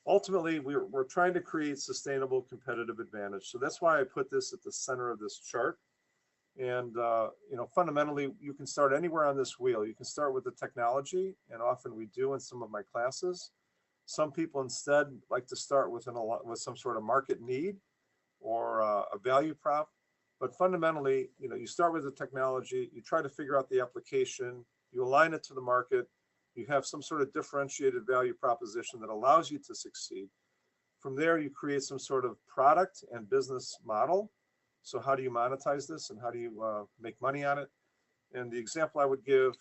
ultimately, we're trying to create sustainable competitive advantage. So that's why I put this at the center of this chart. And fundamentally, you can start anywhere on this wheel. You can start with the technology, and often we do in some of my classes. Some people instead like to start with some sort of market need or a value prop. But fundamentally, you start with the technology, you try to figure out the application, you align it to the market, you have some sort of differentiated value proposition that allows you to succeed. From there, you create some sort of product and business model. So how do you monetize this and how do you make money on it? And the example I would give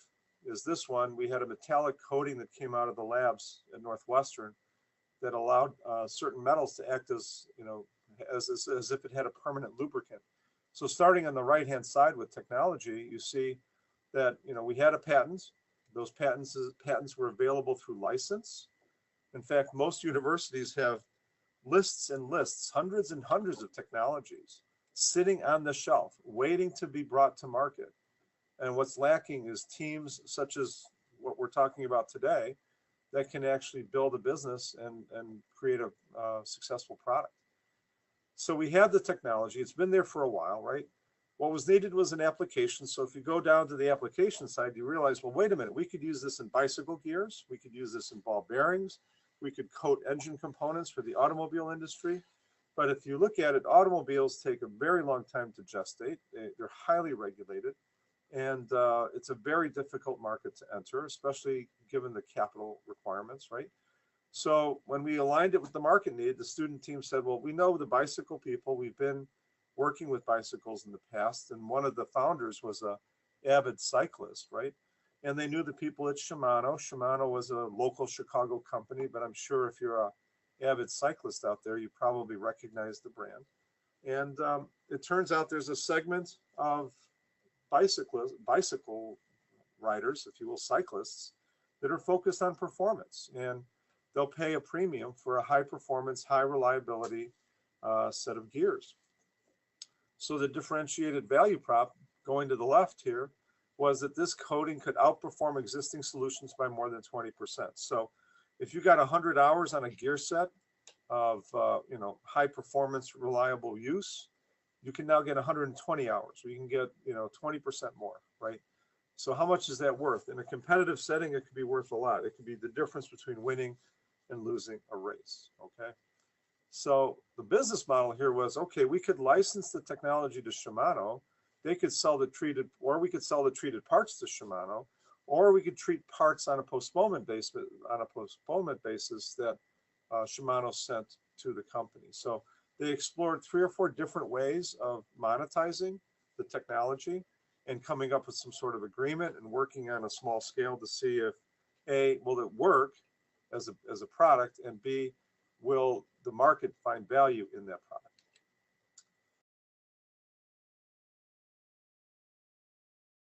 is this one. We had a metallic coating that came out of the labs at Northwestern that allowed certain metals to act as if it had a permanent lubricant. So starting on the right-hand side with technology, you see that we had a patent. Those patents were available through license. In fact, most universities have lists and lists, hundreds and hundreds of technologies sitting on the shelf, waiting to be brought to market. And what's lacking is teams such as what we're talking about today that can actually build a business and create a successful product. So we have the technology. It's been there for a while, right? What was needed was an application. So if you go down to the application side, you realize, well, wait a minute, we could use this in bicycle gears. We could use this in ball bearings. We could coat engine components for the automobile industry. But if you look at it, automobiles take a very long time to gestate. They're highly regulated. And it's a very difficult market to enter, especially given the capital requirements, right? So when we aligned it with the market need, the student team said, well, we know the bicycle people. We've been working with bicycles in the past. And one of the founders was a avid cyclist, right? And they knew the people at Shimano. Shimano was a local Chicago company, but I'm sure if you're an avid cyclist out there, you probably recognize the brand. And it turns out there's a segment of bicycle riders, if you will, cyclists, that are focused on performance. And they'll pay a premium for a high performance, high reliability set of gears. So the differentiated value prop going to the left here was that this coating could outperform existing solutions by more than 20%. So if you got 100 hours on a gear set of high performance, reliable use, you can now get 120 hours. You can get 20% more, right? So how much is that worth? In a competitive setting, it could be worth a lot. It could be the difference between winning and losing a race, okay? So the business model here was, okay, we could license the technology to Shimano. They could sell the treated, or we could sell the treated parts to Shimano, or we could treat parts on a postponement basis that Shimano sent to the company. So they explored 3 or 4 different ways of monetizing the technology and coming up with some sort of agreement and working on a small scale to see if A, will it work as a product, and B, will the market find value in that product.